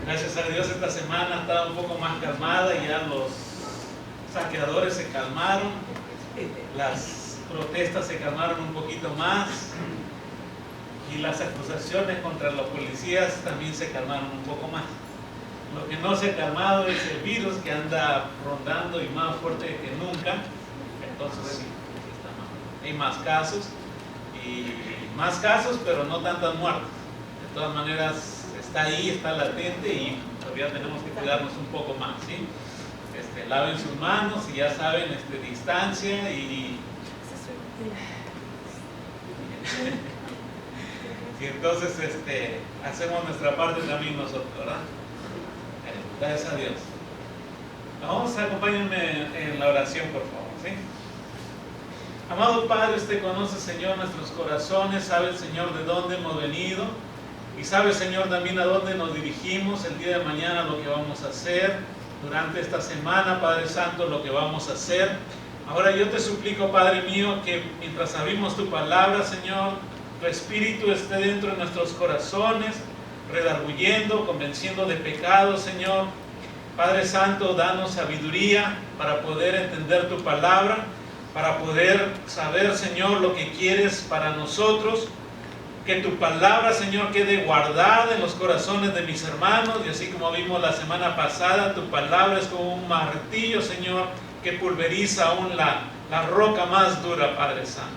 Gracias a Dios esta semana estaba un poco más calmada y ya los saqueadores se calmaron, las protestas se calmaron un poquito más y las acusaciones contra los policías también se calmaron un poco más. Lo que no se ha calmado es el virus que anda rondando y más fuerte que nunca. Entonces sí, hay más casos, pero no tantas muertes. De todas maneras está ahí, está latente y todavía tenemos que cuidarnos un poco más, ¿sí? Laven sus manos y ya saben, distancia y entonces hacemos nuestra parte también nosotros, ¿verdad? Gracias a Dios. Vamos, acompáñenme en la oración, por favor, ¿sí? Amado Padre, usted conoce, Señor, nuestros corazones, sabe, Señor, de dónde hemos venido y sabe, Señor, también a dónde nos dirigimos el día de mañana, lo que vamos a hacer durante esta semana, Padre Santo, lo que vamos a hacer. Ahora yo te suplico, Padre mío, que mientras abrimos tu palabra, Señor, tu Espíritu esté dentro de nuestros corazones, redarguyendo, convenciendo de pecado, Señor. Padre Santo, danos sabiduría para poder entender tu palabra, para poder saber, Señor, lo que quieres para nosotros. Que tu palabra, Señor, quede guardada en los corazones de mis hermanos, y así como vimos la semana pasada, tu palabra es como un martillo, Señor, que pulveriza aún la roca más dura, Padre Santo.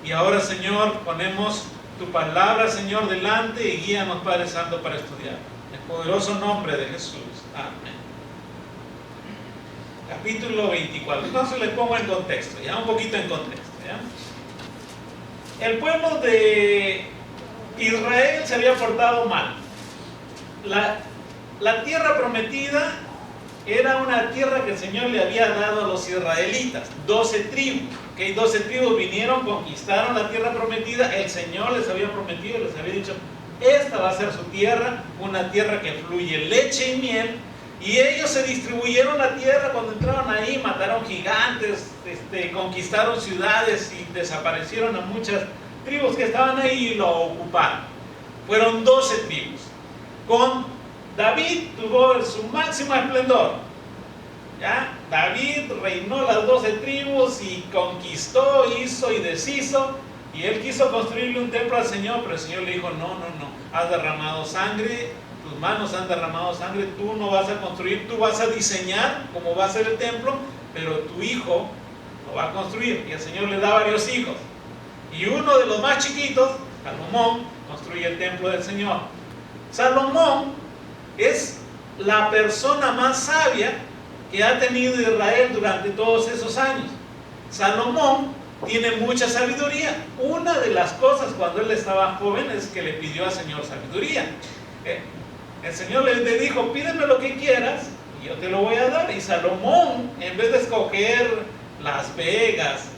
Y ahora, Señor, ponemos tu palabra, Señor, delante y guíanos, Padre Santo, para estudiar. En el poderoso nombre de Jesús. Amén. Capítulo 24. Entonces les pongo en contexto, ya un poquito en contexto, ¿ya? El pueblo de Israel se había portado mal. La tierra prometida era una tierra que el Señor le había dado a los israelitas, 12 tribus. ¿Okay? 12 tribus vinieron, conquistaron la tierra prometida. El Señor les había prometido, les había dicho, esta va a ser su tierra, una tierra que fluye leche y miel. Y ellos se distribuyeron la tierra. Cuando entraron ahí, mataron gigantes, conquistaron ciudades y desaparecieron a muchas tribus que estaban ahí y lo ocuparon. Fueron 12 tribus. Con David tuvo su máximo esplendor, ¿ya? David reinó las 12 tribus y conquistó, hizo y deshizo. Y él quiso construirle un templo al Señor, pero el Señor le dijo, no, has derramado sangre, tus manos han derramado sangre, tú no vas a construir, tú vas a diseñar cómo va a ser el templo, pero tu hijo lo va a construir. Y el Señor le da varios hijos. Y uno de los más chiquitos, Salomón, construye el templo del Señor. Salomón es la persona más sabia que ha tenido Israel durante todos esos años. Salomón tiene mucha sabiduría. Una de las cosas cuando él estaba joven es que le pidió al Señor sabiduría. El Señor le dijo, pídeme lo que quieras y yo te lo voy a dar. Y Salomón, en vez de escoger Las Vegas,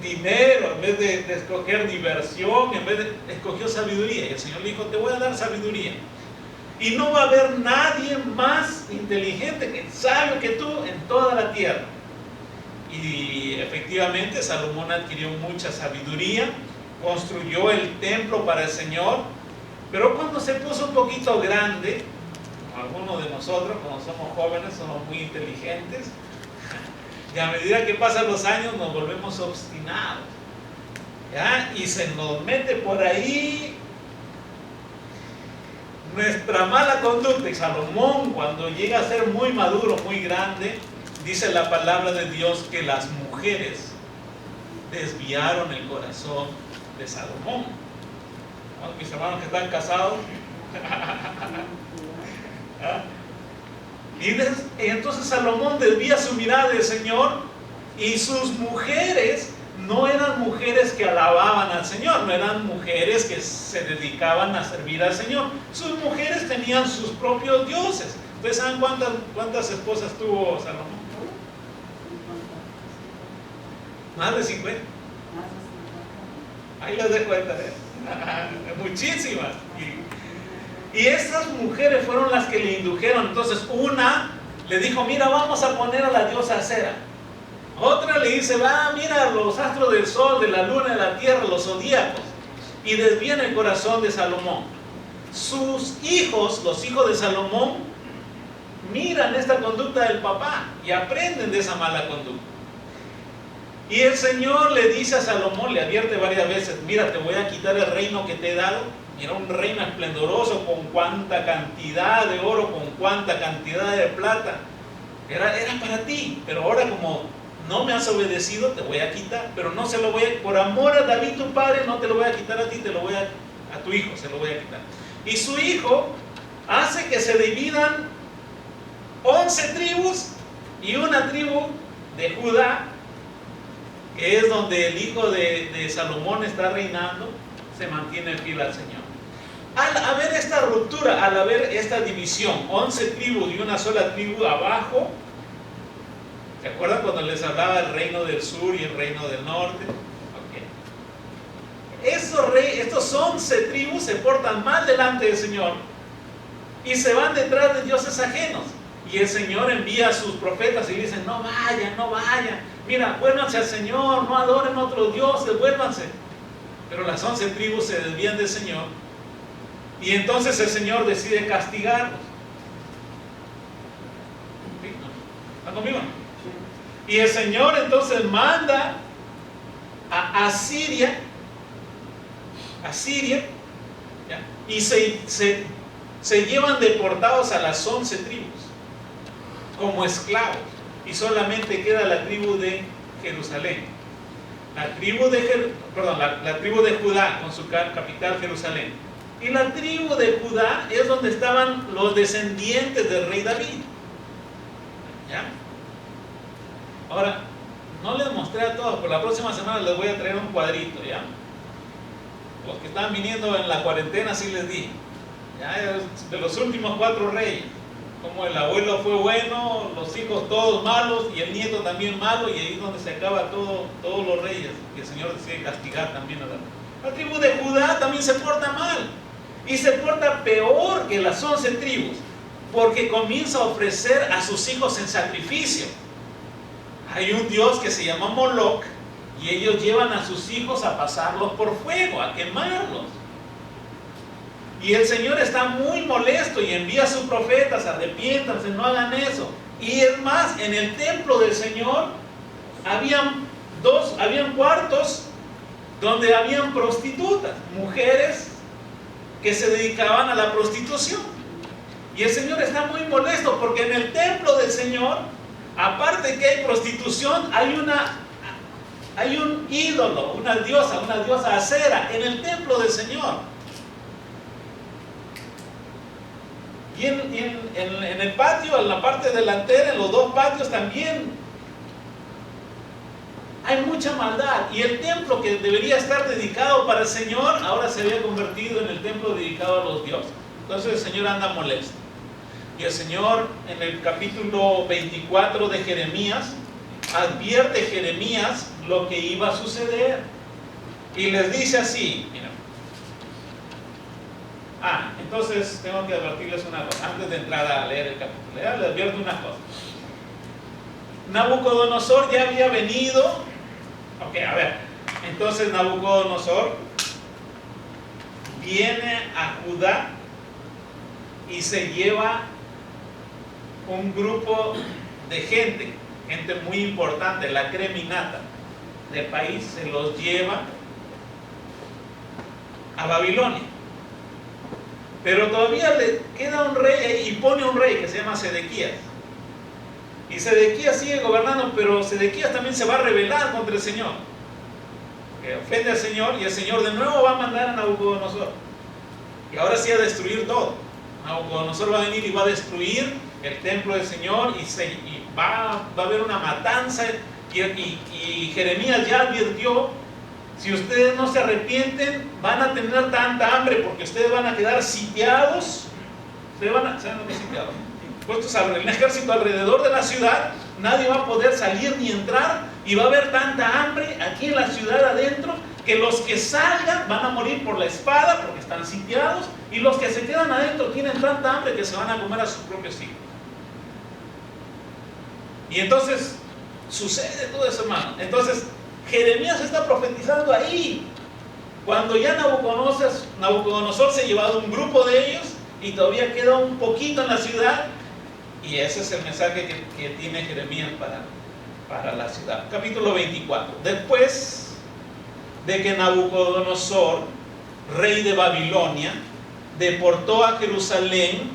dinero, en vez de escoger diversión, escogió sabiduría. Y el Señor le dijo, te voy a dar sabiduría. Y no va a haber nadie más inteligente, sabio que tú en toda la tierra. Y efectivamente Salomón adquirió mucha sabiduría, construyó el templo para el Señor. Pero cuando se puso un poquito grande, como algunos de nosotros, cuando somos jóvenes, somos muy inteligentes, y a medida que pasan los años nos volvemos obstinados, ¿ya? Y se nos mete por ahí nuestra mala conducta. Y Salomón, cuando llega a ser muy maduro, muy grande, dice la palabra de Dios que las mujeres desviaron el corazón de Salomón. ¿No? Mis hermanos que están casados. Y entonces Salomón desvía su mirada del Señor, y sus mujeres no eran mujeres que alababan al Señor, no eran mujeres que se dedicaban a servir al Señor. Sus mujeres tenían sus propios dioses. ¿Ustedes saben cuántas esposas tuvo Salomón? Más de 50. Ahí les dejo muchísimas. Y estas mujeres fueron las que le indujeron. Entonces una le dijo, mira, vamos a poner a la diosa Acera. Otra le dice, mira los astros del sol, de la luna, de la tierra, los zodíacos. Y desvían el corazón de Salomón. sus hijos, los hijos de Salomón, miran esta conducta del papá y aprenden de esa mala conducta. Y el Señor le dice a Salomón, le advierte varias veces: mira, te voy a quitar el reino que te he dado. Mira, un reino esplendoroso, con cuánta cantidad de oro, con cuánta cantidad de plata. Era para ti, pero ahora como no me has obedecido, te voy a quitar. Pero no se lo voy a, por amor a David tu padre, no te lo voy a quitar a ti, te lo voy a tu hijo se lo voy a quitar. Y su hijo hace que se dividan 11 tribus y una tribu de Judá, que es donde el hijo de Salomón está reinando, se mantiene fiel al Señor. Al haber esta ruptura, al haber esta división, 11 tribus y una sola tribu abajo, ¿se acuerdan cuando les hablaba del reino del sur y el reino del norte? Estos 11 tribus se portan mal delante del Señor y se van detrás de dioses ajenos. Y el Señor envía a sus profetas y dicen: no vayan, no vayan. Mira, vuélvanse al Señor, no adoren a otros dioses, vuélvanse. Pero las 11 tribus se desvían del Señor. Y entonces el Señor decide castigarlos. ¿Sí? ¿Están conmigo? Y el Señor entonces manda a Asiria, ¿ya? Y se llevan deportados a las 11 tribus como esclavos, y solamente queda la tribu de Jerusalén, la tribu de Judá con su capital Jerusalén. Y la tribu de Judá es donde estaban los descendientes del rey David, ¿ya? Ahora, no les mostré a todos, pero la próxima semana les voy a traer un cuadrito, ¿ya? Los que están viniendo en la cuarentena, sí les di, ¿ya? De los últimos 4 reyes, como el abuelo fue bueno, los hijos todos malos y el nieto también malo, y ahí es donde se acaba todos los reyes, que el Señor decide castigar también a la tribu de Judá. También se porta mal, y se porta peor que las 11 tribus, porque comienza a ofrecer a sus hijos en sacrificio. Hay un dios que se llama Moloch, y ellos llevan a sus hijos a pasarlos por fuego, a quemarlos. Y el Señor está muy molesto y envía a sus profetas: arrepiéntanse, no hagan eso. Y es más, en el templo del Señor habían cuartos donde habían prostitutas, mujeres que se dedicaban a la prostitución. Y el Señor está muy molesto porque en el templo del Señor, aparte que hay prostitución, hay un ídolo, una diosa Acera en el templo del Señor. Y en el patio, en la parte delantera, en los 2 patios también hay mucha maldad. Y el templo que debería estar dedicado para el Señor, ahora se había convertido en el templo dedicado a los dioses. Entonces el Señor anda molesto. Y el Señor, en el capítulo 24 de Jeremías, advierte Jeremías lo que iba a suceder. Y les dice así, mira. Entonces tengo que advertirles una cosa, antes de entrar a leer el capítulo. Les advierto una cosa. Nabucodonosor ya había venido. A ver. Entonces Nabucodonosor viene a Judá y se lleva un grupo de gente muy importante, la creminata del país, se los lleva a Babilonia. Pero todavía le queda un rey ahí, y pone un rey que se llama Sedequías. Y Sedequías sigue gobernando, pero Sedequías también se va a rebelar contra el Señor, que ofende al Señor, y el Señor de nuevo va a mandar a Nabucodonosor. Y ahora sí a destruir todo. Nabucodonosor va a venir y va a destruir el templo del Señor, y va a haber una matanza. Y Jeremías ya advirtió: si ustedes no se arrepienten, van a tener tanta hambre porque ustedes van a quedar sitiados. ¿Saben lo que es sitiados? Puestos un ejército alrededor de la ciudad, nadie va a poder salir ni entrar, y va a haber tanta hambre aquí en la ciudad adentro que los que salgan van a morir por la espada porque están sitiados, y los que se quedan adentro tienen tanta hambre que se van a comer a sus propios hijos. Y entonces sucede todo eso, hermano. Entonces Jeremías está profetizando ahí. Cuando ya Nabucodonosor se ha llevado un grupo de ellos y todavía queda un poquito en la ciudad, y ese es el mensaje que tiene Jeremías para la ciudad. Capítulo 24. Después de que Nabucodonosor, rey de Babilonia, deportó a Jerusalén,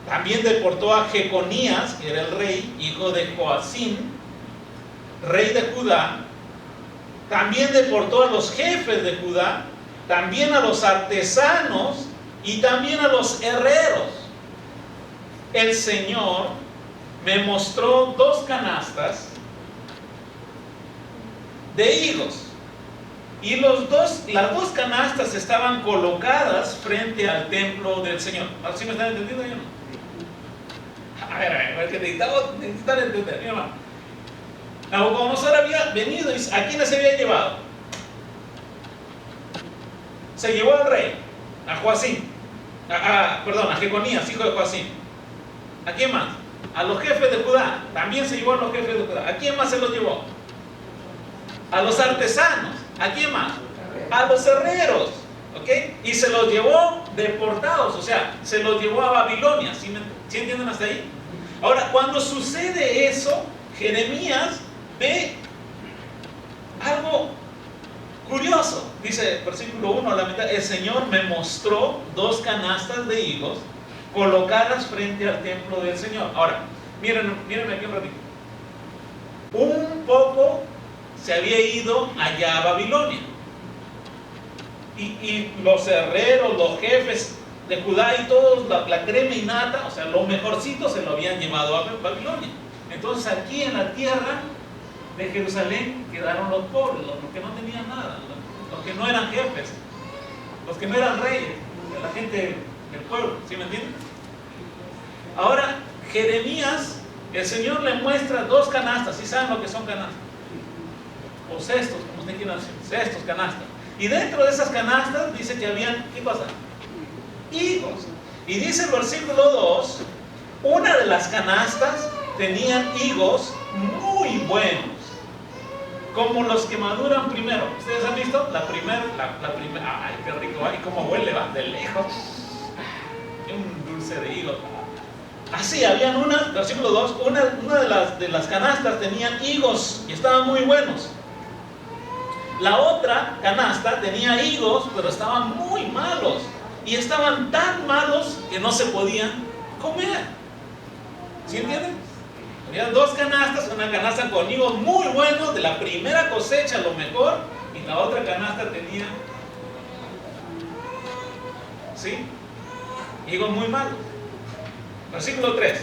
también deportó a Jeconías, que era el rey, hijo de Joacim, rey de Judá. También deportó a los jefes de Judá, también a los artesanos y también a los herreros. El Señor me mostró 2 canastas de higos, y las dos canastas estaban colocadas frente al templo del Señor. ¿Así me están entendiendo o no? A ver, que necesitan entender, mi hermano. Nabucodonosor había venido, y ¿a quiénes se había llevado? Se llevó al rey, a Joacim, a Jeconías, hijo de Joacim. ¿A quién más? A los jefes de Judá. También se llevó a los jefes de Judá. ¿A quién más se los llevó? A los artesanos. ¿A quién más? A los herreros. ¿Ok? Y se los llevó deportados, o sea, se los llevó a Babilonia. ¿Sí entienden hasta ahí? Ahora, cuando sucede eso, Jeremías ve algo curioso. Dice, versículo 1 a la mitad: el Señor me mostró 2 canastas de higos colocadas frente al templo del Señor. Ahora, mírenme aquí un ratito. Un poco se había ido allá a Babilonia, y los herreros, los jefes de Judá y todos, la crema innata, o sea, lo mejorcito, se lo habían llevado a Babilonia. Entonces aquí en la tierra de Jerusalén quedaron los pobres, los que no tenían nada, los que no eran jefes, los que no eran reyes, la gente del pueblo. ¿Sí me entienden? Ahora, Jeremías, el Señor le muestra 2 canastas. ¿Sí saben lo que son canastas? O cestos, como usted quiera decir, cestos, canastas. Y dentro de esas canastas dice que habían, ¿qué cosa? Higos. Y dice el versículo 2, una de las canastas tenían higos muy buenos, como los que maduran primero. ¿Ustedes han visto? La primera, ay, qué rico, ay, cómo huele, va, de lejos. Un dulce de higos. Así, habían versículo 2, una de las canastas tenían higos y estaban muy buenos. La otra canasta tenía higos, pero estaban muy malos. Y estaban tan malos que no se podían comer. ¿Sí entienden? Había 2 canastas, una canasta con higos muy buenos, de la primera cosecha, lo mejor, y la otra canasta tenía, ¿sí?, higos muy malos. Versículo 3.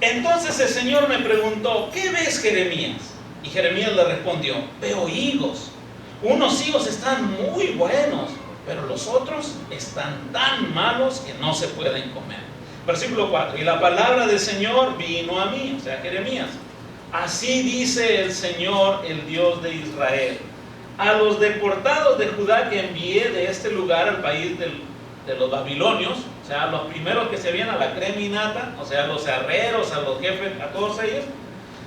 Entonces el Señor me preguntó: ¿qué ves, Jeremías? Y Jeremías le respondió: veo higos. Unos higos están muy buenos, pero los otros están tan malos que no se pueden comer. Versículo 4. Y la palabra del Señor vino a mí, o sea, Jeremías: así dice el Señor, el Dios de Israel: a los deportados de Judá que envié de este lugar al país de los babilonios, o sea, a los primeros que se habían, a la crema innata, o sea, a los herreros, a los jefes, a todos ellos,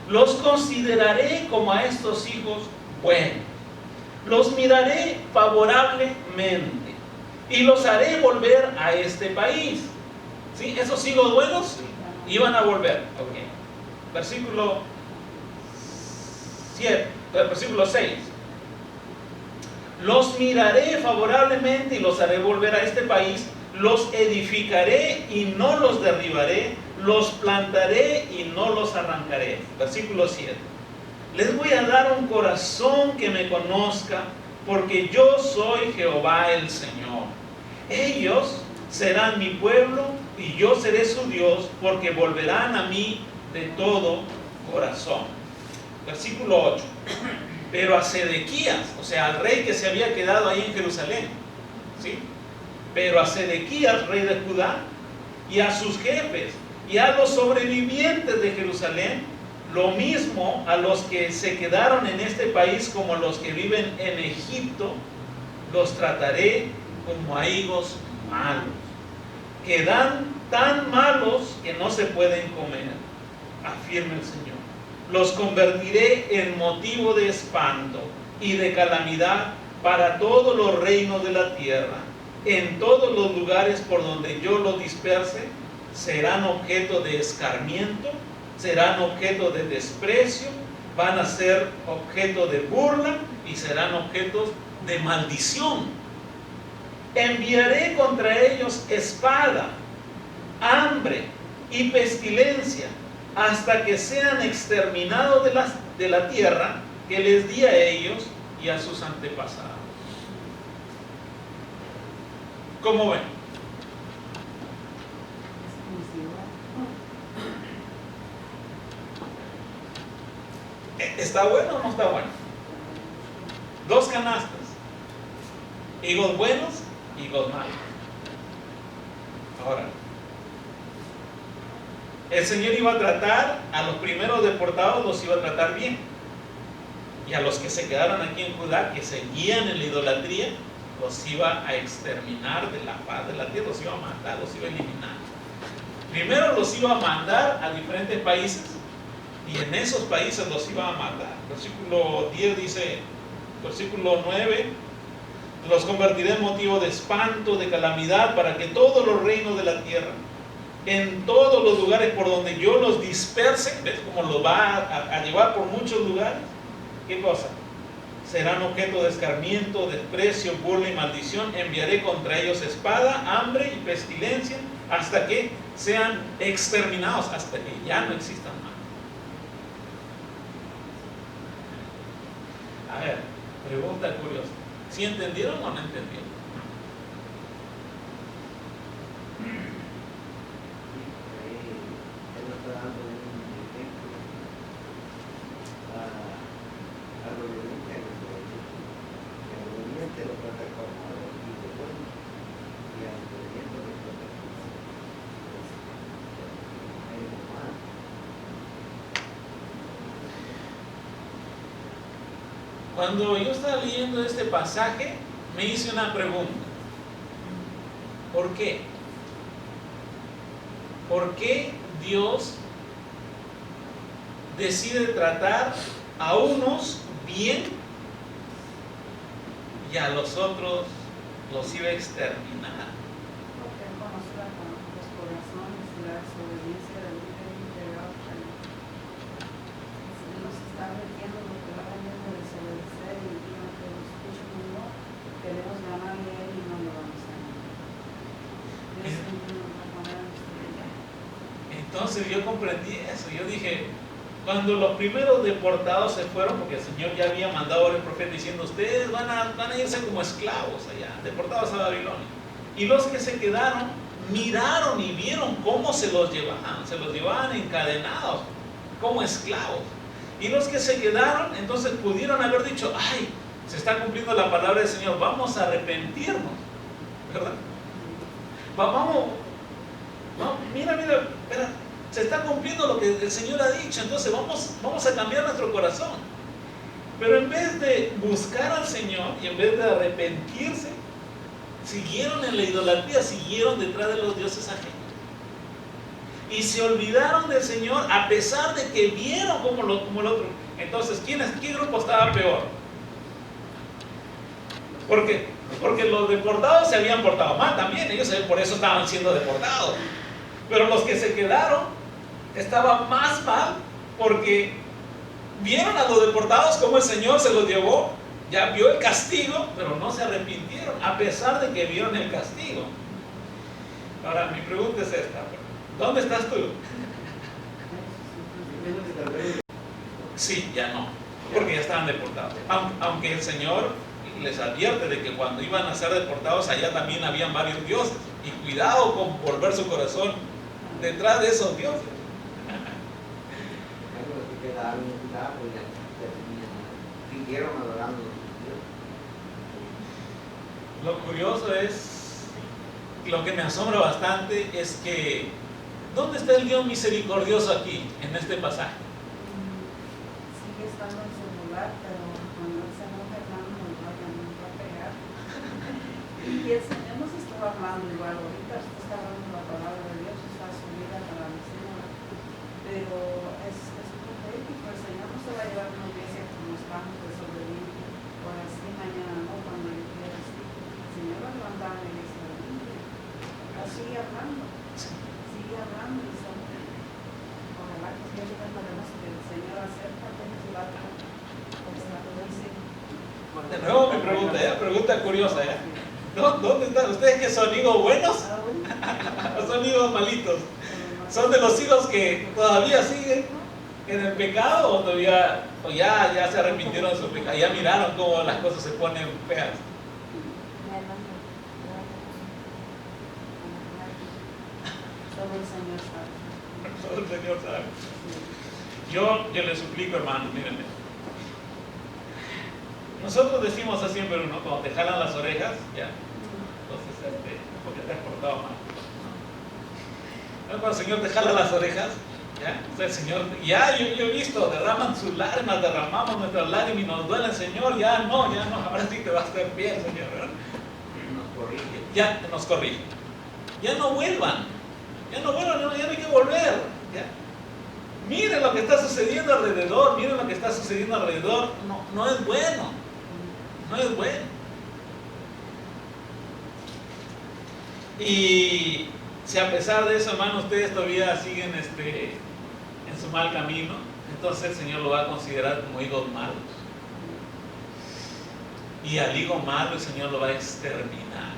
los consideraré como a estos hijos buenos. Los miraré favorablemente y los haré volver a este país. ¿Sí? Esos hijos buenos iban a volver. Okay. Versículo 6. Los miraré favorablemente y los haré volver a este país. Los edificaré y no los derribaré. Los plantaré y no los arrancaré. Versículo 7. Les voy a dar un corazón que me conozca, porque yo soy Jehová el Señor. Ellos serán mi pueblo y yo seré su Dios, porque volverán a mí de todo corazón. Versículo 8. Pero a Sedequías, o sea, al rey que se había quedado ahí en Jerusalén, ¿sí?, pero a Sedequías, rey de Judá, y a sus jefes, y a los sobrevivientes de Jerusalén, lo mismo a los que se quedaron en este país como a los que viven en Egipto, los trataré como a higos malos, que dan tan malos que no se pueden comer, afirma el Señor. Los convertiré en motivo de espanto y de calamidad para todos los reinos de la tierra, en todos los lugares por donde yo los disperse, serán objeto de escarmiento, serán objeto de desprecio, van a ser objeto de burla y serán objetos de maldición. Enviaré contra ellos espada, hambre y pestilencia, hasta que sean exterminados de la tierra que les di a ellos y a sus antepasados. ¿Cómo ven? ¿Está bueno o no está bueno? Dos canastas. Higos buenos, higos malos. Ahora, el Señor iba a tratar a los primeros deportados, los iba a tratar bien. Y a los que se quedaron aquí en Judá, que seguían en la idolatría, los iba a exterminar de la faz de la tierra, los iba a matar, los iba a eliminar. Primero los iba a mandar a diferentes países, y en esos países los iba a matar. Versículo 10 dice, versículo 9, los convertiré en motivo de espanto, de calamidad, para que todos los reinos de la tierra, en todos los lugares por donde yo los disperse, ¿ves cómo los va a llevar por muchos lugares? ¿Qué cosa? Serán objeto de escarmiento, desprecio, burla y maldición. Enviaré contra ellos espada, hambre y pestilencia, hasta que sean exterminados, hasta que ya no existan más. A ver, pregunta curiosa. ¿Sí entendieron o no entendieron? Cuando yo estaba leyendo este pasaje, me hice una pregunta. ¿Por qué? ¿Por qué Dios decide tratar a unos bien y a los otros los iba a exterminar? Porque Él conoce los corazones y la desobediencia del líder integral. Nos está metiendo lo que va a venir de desobedecer y aunque nos escuche uno, queremos ganarle a Él y no lo vamos a ganar. Dios siempre nos va a poner en nuestra vida. Entonces yo comprendí eso. Yo dije, cuando los primeros deportados se fueron, porque el Señor ya había mandado al profeta diciendo, ustedes van a irse como esclavos allá, deportados a Babilonia. Y los que se quedaron miraron y vieron cómo se los llevaban encadenados como esclavos. Y los que se quedaron, entonces pudieron haber dicho, ay, se está cumpliendo la palabra del Señor, vamos a arrepentirnos, ¿verdad? Vamos, no, mira, espera, se está cumpliendo lo que el Señor ha dicho, entonces vamos a cambiar nuestro corazón. Pero en vez de buscar al Señor y en vez de arrepentirse, siguieron en la idolatría, siguieron detrás de los dioses ajenos. Y se olvidaron del Señor a pesar de que vieron como el otro. Entonces, ¿qué grupo estaba peor? ¿Por qué? Porque los deportados se habían portado mal también, ellos por eso estaban siendo deportados. Pero los que se quedaron estaban más mal porque vieron a los deportados como el Señor se los llevó, ya vio el castigo, pero no se arrepintieron a pesar de que vieron el castigo. Ahora, mi pregunta es esta: ¿dónde estás tú? Sí, ya no, porque ya estaban deportados. Aunque el Señor les advierte de que cuando iban a ser deportados allá también habían varios dioses, y cuidado con volver su corazón detrás de esos dioses. Lo curioso es, lo que me asombra bastante es que ¿dónde está el Dios misericordioso aquí en este pasaje? Sigue estando en su lugar, pero cuando el Señor Fernando nos va a pegar. Y el Señor nos está hablando igual, ahorita usted está hablando la palabra de Dios, está subida para la Señora, pero es profético. El Señor no se va a llevar una iglesia como estamos desobedientes, por así mañana no. pregunta curiosa, ¿eh? ¿Dónde están? ¿Ustedes que son hijos buenos o son hijos malitos? ¿Son de los hijos que todavía siguen en el pecado o todavía ya se arrepintieron de su pecado? Ya miraron cómo las cosas se ponen feas. Solo el Señor sabe. Solo el Señor sabe. Yo les suplico, hermanos, mírenme. Nosotros decimos así siempre, ¿no? Cuando te jalan las orejas, ya. Entonces, porque te has portado mal. ¿No? Cuando el Señor te jala las orejas, ya. O sea, el Señor, ya yo he visto, derraman sus lágrimas, derramamos nuestras lágrimas y nos duele el Señor, ya no, ahora sí te va a hacer bien, Señor, ¿verdad? Nos corrige. Ya nos corrige. Ya no vuelvan, ya no hay que volver, ¿ya? Miren lo que está sucediendo alrededor, no es bueno, no es bueno. Y si a pesar de eso, hermano, ustedes todavía siguen en su mal camino, entonces el Señor lo va a considerar como hijos malos. Y al hijo malo el Señor lo va a exterminar.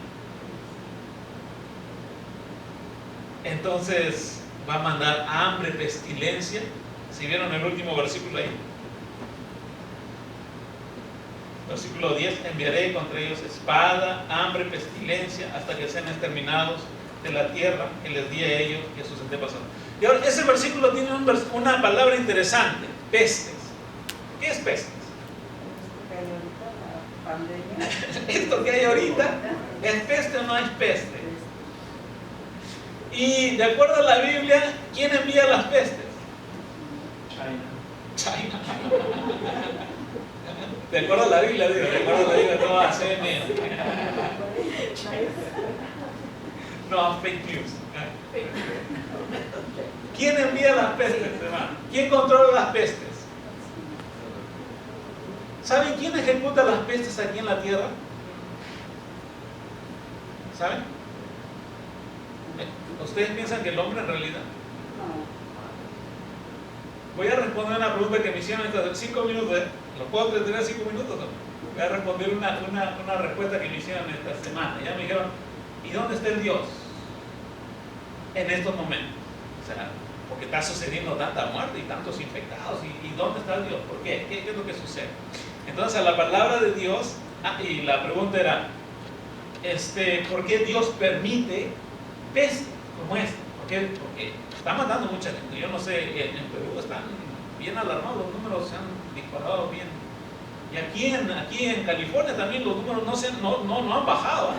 Entonces va a mandar hambre, pestilencia. ¿Si vieron el último versículo ahí? Versículo 10, enviaré contra ellos espada, hambre, pestilencia, hasta que sean exterminados de la tierra que les di a ellos y a sus antepasados. Y ahora, ese versículo tiene una palabra interesante, pestes. ¿Qué es pestes? Esto que hay ahorita, ¿es peste o no es peste? Y de acuerdo a la Biblia, ¿quién envía las pestes? China. De acuerdo a la Biblia, no a CNN. No, fake news. ¿Quién envía las pestes, hermano? ¿Quién controla las pestes? ¿Saben quién ejecuta las pestes aquí en la tierra? ¿Saben? ¿Ustedes piensan que el hombre en realidad? Voy a responder una pregunta que me hicieron en 5 minutos. ¿Lo puedo tener 5 minutos? Voy a responder una respuesta que me hicieron esta semana. Ya me dijeron, ¿y dónde está el Dios en estos momentos? O sea, porque está sucediendo tanta muerte y tantos infectados. ¿Y dónde está Dios? ¿Por qué? ¿Qué es lo que sucede? Entonces, a la palabra de Dios, y la pregunta era, ¿por qué Dios permite peste como esta? Porque está matando mucha gente. Yo no sé, en Perú están bien alarmados, los números se han disparado bien. Y aquí en California también los números no han bajado,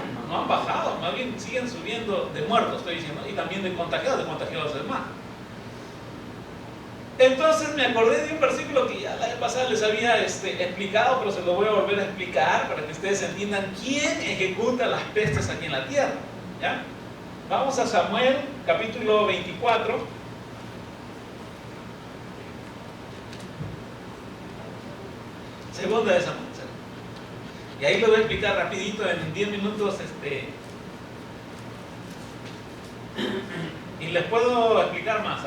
más bien siguen subiendo de muertos, estoy diciendo, y también de contagiados es más. Entonces me acordé de un versículo que ya la vez pasada les había explicado, pero se lo voy a volver a explicar para que ustedes entiendan quién ejecuta las pestes aquí en la tierra, ¿ya? Vamos a Samuel, capítulo 24. Segunda de Samuel. Y ahí lo voy a explicar rapidito en 10 minutos. Y les puedo explicar más.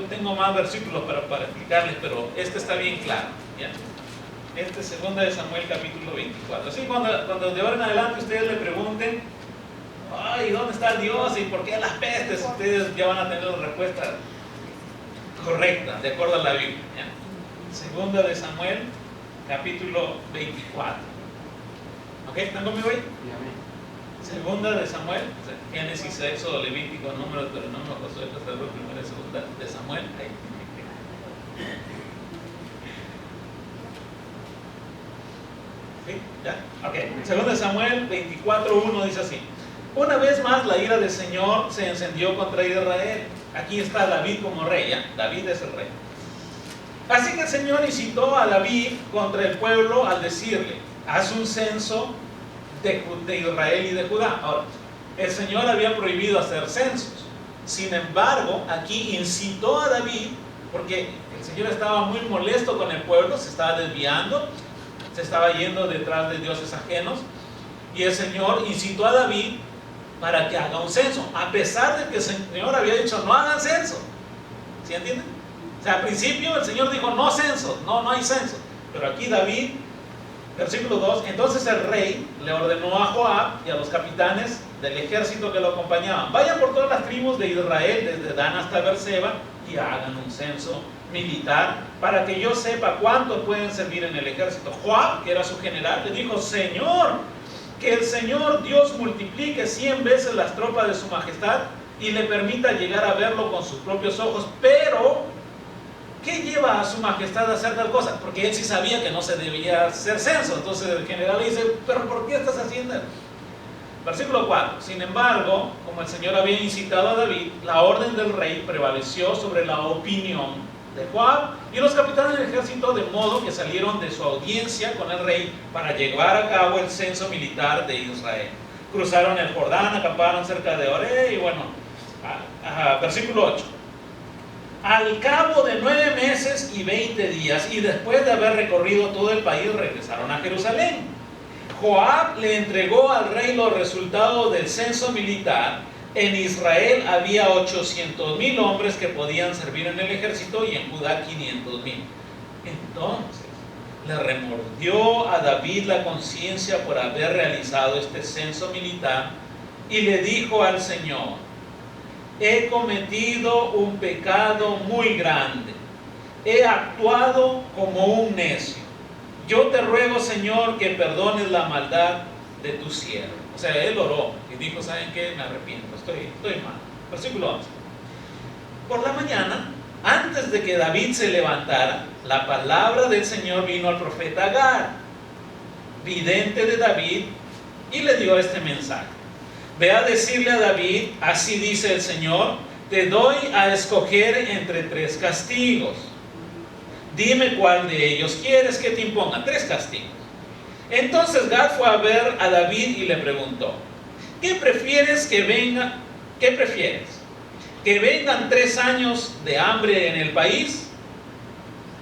Tengo más versículos para explicarles, pero está bien claro, ¿ya? Es segunda de Samuel, capítulo 24. Así cuando de ahora en adelante ustedes le pregunten, ay, ¿dónde está Dios? ¿Y por qué las pestes? Ustedes ya van a tener la respuesta correcta, de acuerdo a la Biblia, ¿ya? Segunda de Samuel, capítulo 24. ¿Ok? ¿Están conmigo ahí? Segunda de Samuel, Génesis, Éxodo, Levítico, Números, Deuteronomio, Josué, Primera y Segunda de Samuel. Ahí. ¿Sí? ¿Ya? Ok. Segunda de Samuel 24:1 dice así. Una vez más la ira del Señor se encendió contra Israel. Aquí está David como rey, ¿ya? David es el rey. Así que el Señor incitó a David contra el pueblo al decirle, haz un censo de Israel y de Judá. Ahora, el Señor había prohibido hacer censos. Sin embargo, aquí incitó a David, porque el Señor estaba muy molesto con el pueblo, se estaba desviando, se estaba yendo detrás de dioses ajenos, y el Señor incitó a David para que haga un censo, a pesar de que el Señor había dicho no hagan censo. ¿Sí entienden? O sea, al principio el Señor dijo no censo, no hay censo, pero aquí David Versículo 2, entonces el rey le ordenó a Joab y a los capitanes del ejército que lo acompañaban: vayan por todas las tribus de Israel, desde Dan hasta Beerseba, y hagan un censo militar para que yo sepa cuántos pueden servir en el ejército. Joab, que era su general, le dijo: Señor, que el Señor Dios multiplique 100 veces las tropas de su majestad y le permita llegar a verlo con sus propios ojos. Pero ¿qué lleva a su majestad a hacer tal cosa? Porque él sí sabía que no se debía hacer censo. Entonces el general le dice: ¿pero por qué estás haciendo eso? Versículo 4, sin embargo, como el Señor había incitado a David, la orden del rey prevaleció sobre la opinión de Joab y los capitanes del ejército, de modo que salieron de su audiencia con el rey para llevar a cabo el censo militar de Israel. Cruzaron el Jordán, acamparon cerca de Oré y bueno, versículo 8. Al cabo de 9 meses y 20 días, y después de haber recorrido todo el país, regresaron a Jerusalén. Joab le entregó al rey los resultados del censo militar. En Israel había 800,000 hombres que podían servir en el ejército y en Judá 500,000. Entonces le remordió a David la conciencia por haber realizado este censo militar y le dijo al Señor: he cometido un pecado muy grande, he actuado como un necio. Yo te ruego, Señor, que perdones la maldad de tu siervo. O sea, él oró y dijo: ¿saben qué? Me arrepiento, estoy mal. Versículo 11. Por la mañana, antes de que David se levantara, la palabra del Señor vino al profeta Gad, vidente de David, y le dio este mensaje: ve a decirle a David, así dice el Señor, te doy a escoger entre 3 castigos. Dime cuál de ellos quieres que te imponga. 3 castigos. Entonces Gad fue a ver a David y le preguntó: ¿qué prefieres que venga? ¿Qué prefieres? ¿Que vengan 3 años de hambre en el país?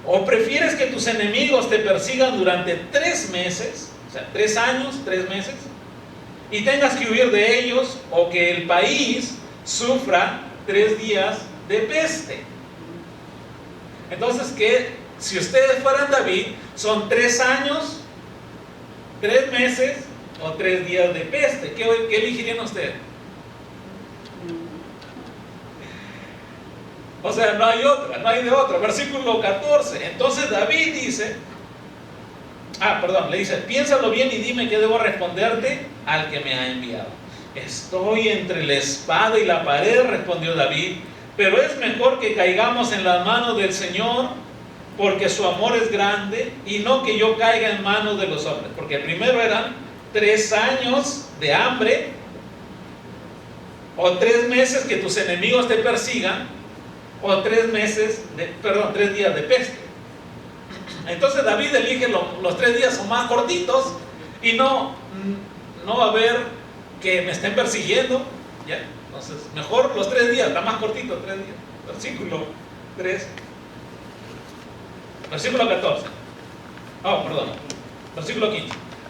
¿O prefieres que tus enemigos te persigan durante 3 meses? O sea, 3 años, 3 meses, y tengas que huir de ellos, o que el país sufra 3 días de peste. Entonces, que si ustedes fueran David, son 3 años, 3 meses o 3 días de peste. ¿Qué elegirían ustedes? O sea, no hay de otra. Versículo 14. Entonces David dice, le dice: piénsalo bien y dime qué debo responderte al que me ha enviado. Estoy entre la espada y la pared, respondió David, pero es mejor que caigamos en las manos del Señor, porque su amor es grande, y no que yo caiga en manos de los hombres. Porque primero eran 3 años de hambre, o 3 meses que tus enemigos te persigan, o 3 días de peste. Entonces David elige los 3 días son más cortitos, y no va a haber que me estén persiguiendo, ¿ya? Entonces mejor los 3 días, está más cortito, 3 días. Versículo 3. Versículo 14. Versículo 15.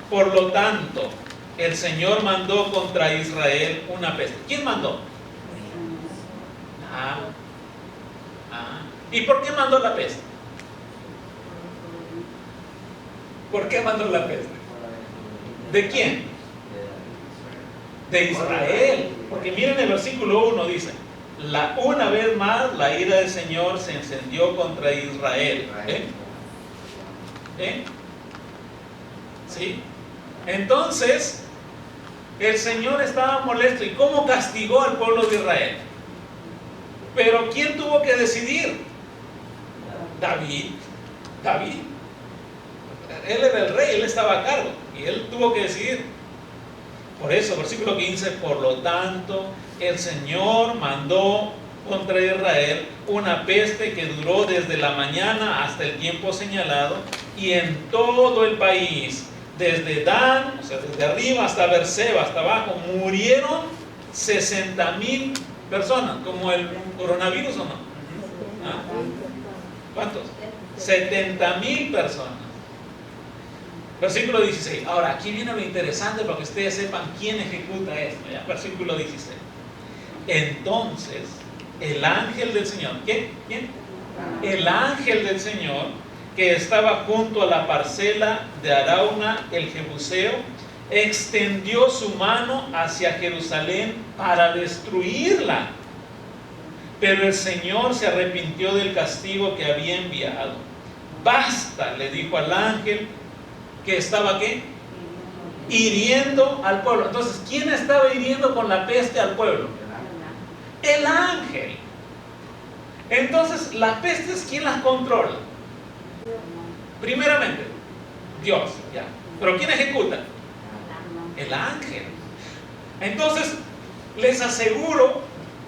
Por lo tanto, el Señor mandó contra Israel una peste. ¿Quién mandó? ¿Y por qué mandó la peste? ¿Por qué mandó la peste? ¿De quién? De Israel. Porque miren el versículo 1, dice: una vez más la ira del Señor se encendió contra Israel. ¿Sí? Entonces el Señor estaba molesto. ¿Y cómo castigó al pueblo de Israel? Pero ¿quién tuvo que decidir? David. Él era el rey, él estaba a cargo, y él tuvo que decidir. Por eso, versículo 15: por lo tanto, el Señor mandó contra Israel una peste que duró desde la mañana hasta el tiempo señalado, y en todo el país, desde Dan, o sea, desde arriba hasta Beerseba, hasta abajo, murieron 60,000 personas, como el coronavirus, ¿o no? ¿Cuántos? 70,000 personas. Versículo 16. Ahora, aquí viene lo interesante para que ustedes sepan quién ejecuta esto. ¿Ya? Versículo 16. Entonces, el ángel del Señor, ¿quién? El ángel del Señor, que estaba junto a la parcela de Arauna el Jebuseo, extendió su mano hacia Jerusalén para destruirla. Pero el Señor se arrepintió del castigo que había enviado. Basta, le dijo al ángel que estaba ¿qué? Hiriendo al pueblo. Entonces, ¿quién estaba hiriendo con la peste al pueblo? El ángel. Entonces, las pestes, ¿quién las controla? Primeramente, Dios, ya. ¿Pero quién ejecuta? El ángel. Entonces, les aseguro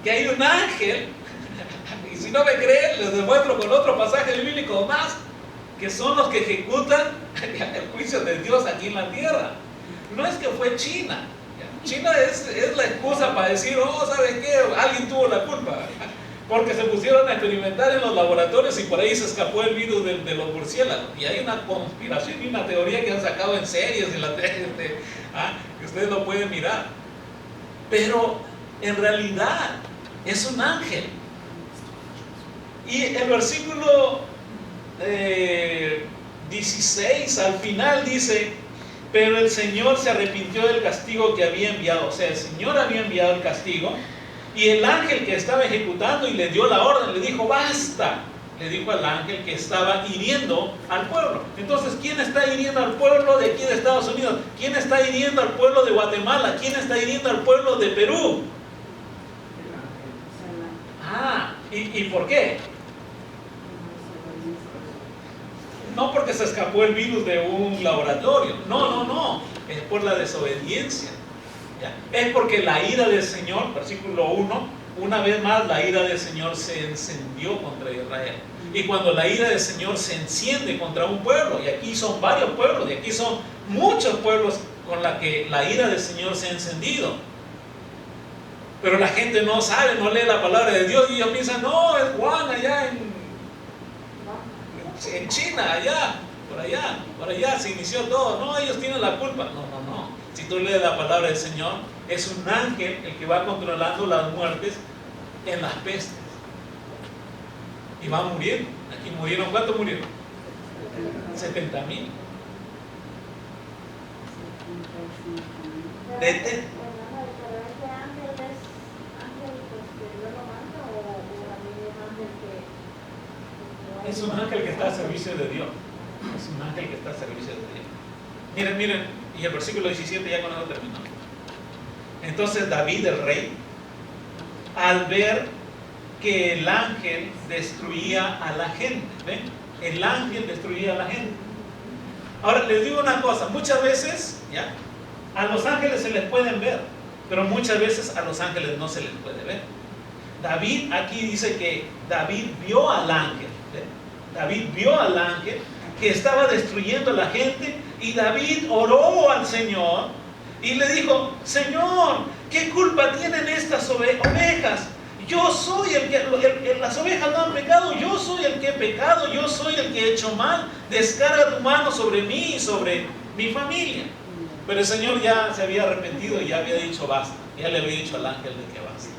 que hay un ángel, y si no me creen, les demuestro con otro pasaje bíblico más, que son los que ejecutan el juicio de Dios aquí en la tierra. No es que fue China. China es la excusa para decir, oh, ¿sabes qué? Alguien tuvo la culpa. Porque se pusieron a experimentar en los laboratorios y por ahí se escapó el virus de los murciélagos. Y hay una conspiración y una teoría que han sacado en series de la tele, que ustedes lo pueden mirar. Pero en realidad es un ángel. Y el versículo 16 al final dice: pero el Señor se arrepintió del castigo que había enviado. O sea, el Señor había enviado el castigo, y el ángel que estaba ejecutando y le dio la orden, le dijo: basta. Le dijo al ángel que estaba hiriendo al pueblo. Entonces, ¿quién está hiriendo al pueblo de aquí de Estados Unidos? ¿Quién está hiriendo al pueblo de Guatemala? ¿Quién está hiriendo al pueblo de Perú? ¿Y por qué? No porque se escapó el virus de un laboratorio. No. Es por la desobediencia. ¿Ya? Es porque la ira del Señor, versículo 1, una vez más la ira del Señor se encendió contra Israel. Y cuando la ira del Señor se enciende contra un pueblo, y aquí son varios pueblos, y aquí son muchos pueblos con la que la ira del Señor se ha encendido. Pero la gente no sabe, no lee la palabra de Dios, y ellos piensan: no, es Juan allá en China, por allá se inició todo. No, ellos tienen la culpa. No. Si tú lees la palabra del Señor, es un ángel el que va controlando las muertes en las pestes. Y van muriendo. Aquí murieron, ¿cuántos murieron? 70,000. Es un ángel que está al servicio de Dios. Es un ángel que está al servicio de Dios. Miren, y el versículo 17 ya con eso terminó. Entonces David, el rey, al ver que el ángel destruía a la gente, ¿ven? El ángel destruía a la gente. Ahora les digo una cosa: muchas veces, ¿ya?, a los ángeles se les pueden ver, pero muchas veces a los ángeles no se les puede ver. David aquí dice que David vio al ángel. David vio al ángel que estaba destruyendo a la gente, y David oró al Señor y le dijo: Señor, ¿qué culpa tienen estas ovejas? Yo soy el que, las ovejas no han pecado, yo soy el que he pecado, yo soy el que he hecho mal. Descarga tu mano sobre mí y sobre mi familia. Pero el Señor ya se había arrepentido y ya había dicho basta. Ya le había dicho al ángel de que basta.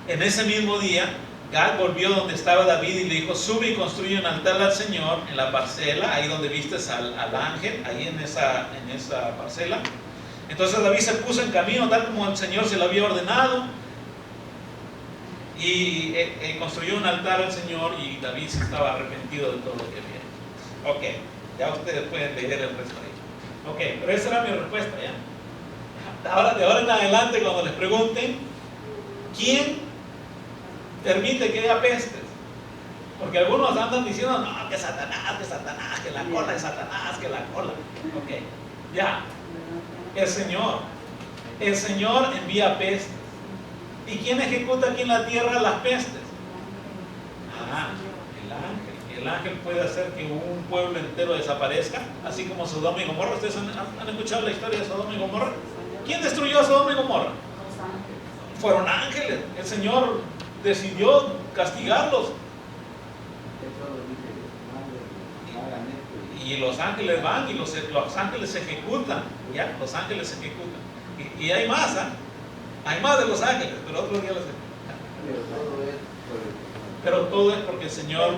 En ese mismo día, Gad volvió donde estaba David y le dijo: sube y construye un altar al Señor en la parcela, ahí donde vistes al ángel, ahí en esa parcela. Entonces David se puso en camino tal como el Señor se lo había ordenado, y construyó un altar al Señor, y David se estaba arrepentido de todo lo que había hecho. Ok, ya ustedes pueden leer el resto ahí. Ok, pero esa era mi respuesta, ¿ya? Ahora, de ahora en adelante, cuando les pregunten: ¿quién permite que haya pestes? Porque algunos andan diciendo: no, que Satanás, que la cola de Satanás, que la cola. Ok, ya. El Señor envía pestes. ¿Y quién ejecuta aquí en la tierra las pestes? El ángel. El ángel puede hacer que un pueblo entero desaparezca, así como Sodoma y Gomorra. ¿Ustedes han escuchado la historia de Sodoma y Gomorra? ¿Quién destruyó a Sodoma y Gomorra? Fueron ángeles. El Señor decidió castigarlos. Y los ángeles van y los ángeles se ejecutan. ¿Ya? Los ángeles se ejecutan. Y hay más, hay más de los ángeles, pero otro día les explico. Pero todo es porque el Señor,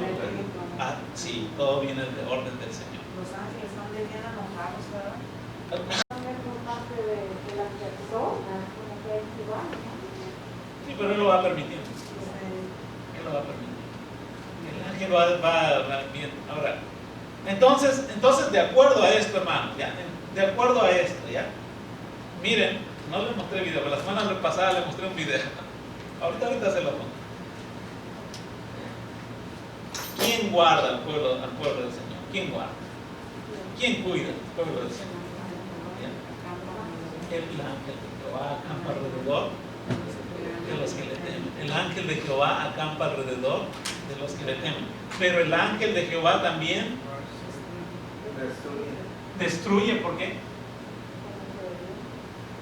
sí, todo viene de orden del Señor. Los ángeles son de bien enojados, ¿verdad? Sí, pero Él lo va a permitir. Él lo va a permitir. El ángel va bien. Ahora, entonces, de acuerdo a esto, hermano, ¿ya? De acuerdo a esto, ¿ya? Miren, no les mostré video, pero la semana pasada les mostré un video. Ahorita se lo pongo. ¿Quién guarda al pueblo del Señor? ¿Quién guarda? ¿Quién cuida al pueblo del Señor? El ángel de Jehová acampa alrededor de los que le temen. El ángel de Jehová acampa alrededor de los que le temen. Pero el ángel de Jehová también destruye. ¿Por qué?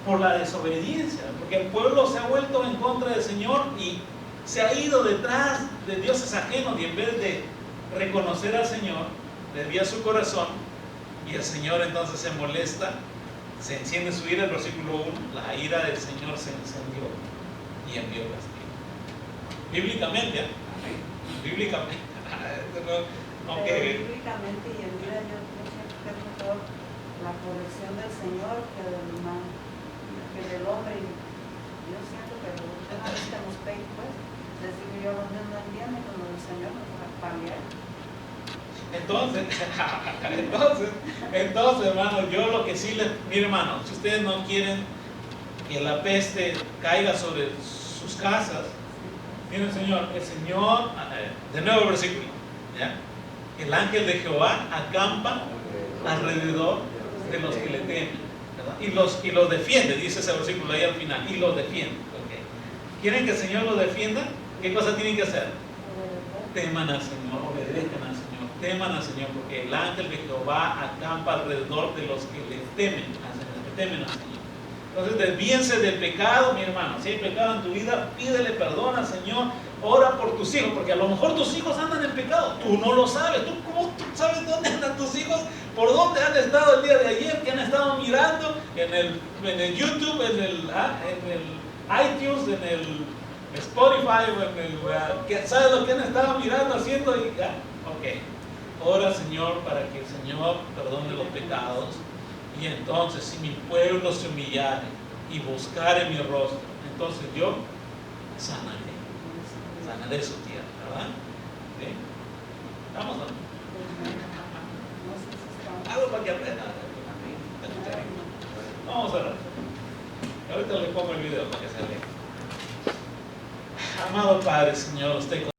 Por la desobediencia. Porque el pueblo se ha vuelto en contra del Señor y se ha ido detrás de dioses ajenos, y en vez de reconocer al Señor, desvía su corazón, y el Señor entonces se molesta, se enciende su ira. El versículo 1, la ira del Señor se encendió y envió castigo. Bíblicamente, bíblicamente, Bíblicamente y en vida yo siento que es mejor la corrección del Señor que del hombre. Yo siento que una vez que nos peguen, pues, les digo yo, no entienden con el Señor, nos va a paliar. Entonces, hermano, yo lo que sí les... Mire, hermano, si ustedes no quieren que la peste caiga sobre sus casas, miren, el Señor, de nuevo el versículo, ¿ya? El ángel de Jehová acampa alrededor de los que le temen, ¿verdad? Y los defiende, dice ese versículo ahí al final, y los defiende. ¿Okay? ¿Quieren que el Señor los defienda? ¿Qué cosa tienen que hacer? Teman al Señor, obedezcan al Señor, teman al Señor, porque el ángel de Jehová acampa alrededor de los que le temen al Señor. Entonces, desvíense del pecado, mi hermano. Si hay pecado en tu vida, pídele perdón al Señor, ora por tus hijos, porque a lo mejor tus hijos andan en pecado, tú no lo sabes. ¿Cómo tú sabes dónde andan tus hijos? ¿Por dónde han estado el día de ayer? ¿Qué han estado mirando? En el YouTube, en el iTunes, en el Spotify, ¿sabes lo que han estado mirando, haciendo? Ok, ora, Señor, para que el Señor perdone los pecados. Y entonces, si mi pueblo se humillare y buscare mi rostro, entonces yo sanaré su tierra, ¿verdad? ¿Sí? ¿Estamos? Algo para que aprendan. Vamos a orar. Ahorita le pongo el video para que se lea. Amado Padre, Señor, usted